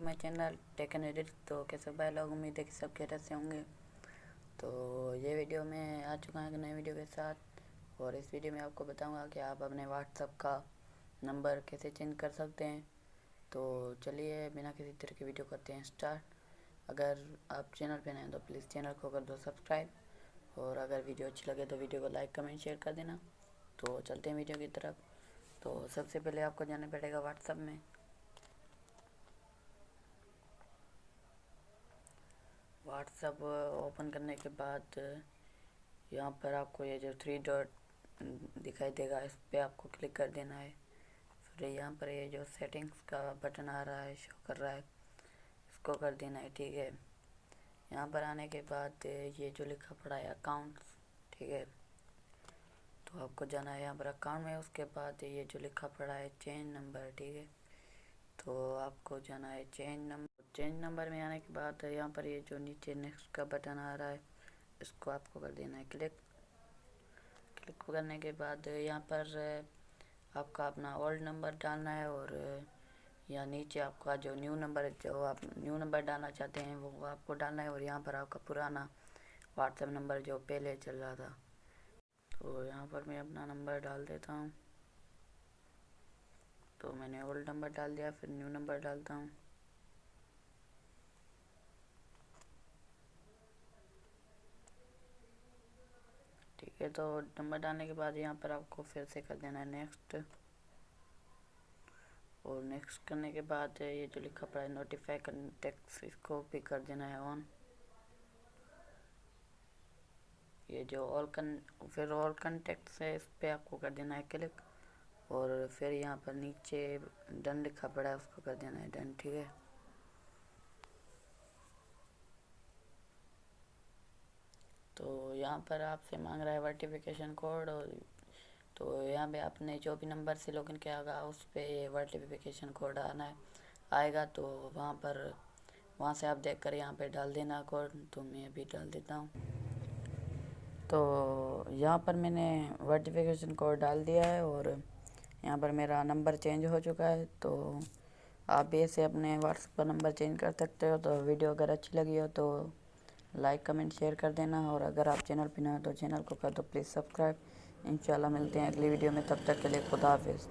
My channel tech and edit. तो कैसे भाई लोग, उम्मीद है कि सब खैरियत से होंगे। तो ये वीडियो में आ चुका है एक नई वीडियो के साथ, और इस वीडियो में आपको बताऊंगा कि आप अपने व्हाट्सएप का नंबर कैसे चेंज कर सकते हैं। तो चलिए बिना किसी तरह की वीडियो करते हैं स्टार्ट। अगर आप चैनल पे नए हैं तो प्लीज़ चैनल को कर दो सब्सक्राइब, और अगर वीडियो अच्छी लगे तो वीडियो को लाइक कमेंट शेयर कर देना। तो चलते हैं वीडियो की तरफ। तो सबसे पहले आपको जाना पड़ेगा व्हाट्सएप में। व्हाट्सएप ओपन करने के बाद यहाँ पर आपको ये जो 3 डॉट दिखाई देगा, इस पर आपको क्लिक कर देना है। फिर यहाँ पर ये जो सेटिंग्स का बटन आ रहा है, शो कर रहा है, इसको कर देना है। ठीक है, यहाँ पर आने के बाद ये जो लिखा पड़ा है अकाउंट्स, ठीक है, तो आपको जाना है यहाँ पर अकाउंट में। उसके बाद ये जो लिखा पड़ा है चेंज नंबर, ठीक है, तो आपको जाना है चेंज नंबर। चेंज नंबर में आने के बाद यहाँ पर ये जो नीचे नेक्स्ट का बटन आ रहा है, इसको आपको कर देना है क्लिक। क्लिक करने के बाद यहाँ पर आपका अपना ओल्ड नंबर डालना है, और या नीचे आपका जो न्यू नंबर, जो आप न्यू नंबर डालना चाहते हैं वो आपको डालना है। और यहाँ पर आपका पुराना व्हाट्सएप नंबर जो पहले चल रहा था, तो यहाँ पर मैं अपना नंबर डाल देता हूँ। तो मैंने ओल्ड नंबर डाल दिया, फिर न्यू नंबर डालता हूँ। ठीक है, तो नंबर डालने के बाद यहाँ पर आपको फिर से कर देना है नेक्स्ट, और नेक्स्ट करने के बाद ये जो लिखा पड़ा है नोटिफाई कॉन्टेक्ट्स, इसको भी कर देना है ऑन। ये जो फिर ऑल कॉन्टेक्ट्स है, इस पर आपको कर देना है क्लिक, और फिर यहाँ पर नीचे डन लिखा पड़ा है, उसको कर देना है डन। ठीक है, तो यहाँ पर आपसे मांग रहा है वर्टिफिकेशन कोड, और तो यहाँ पे आपने जो भी नंबर से लॉगिन किया होगा उस पर ये वर्टिफिकेशन कोड आएगा। तो वहाँ से आप देखकर यहाँ पे डाल देना कोड। तो मैं अभी डाल देता हूँ। तो यहाँ पर मैंने वर्टिफिकेशन कोड डाल दिया है, और यहाँ पर मेरा नंबर चेंज हो चुका है। तो आप भी ऐसे अपने व्हाट्सएप पर नंबर चेंज कर सकते हो। तो वीडियो अगर अच्छी लगी हो तो लाइक कमेंट शेयर कर देना, और अगर आप चैनल पर नए हो तो चैनल को कर दो प्लीज़ सब्सक्राइब। इंशाल्लाह मिलते हैं अगली वीडियो में, तब तक के लिए खुदा हाफिज़।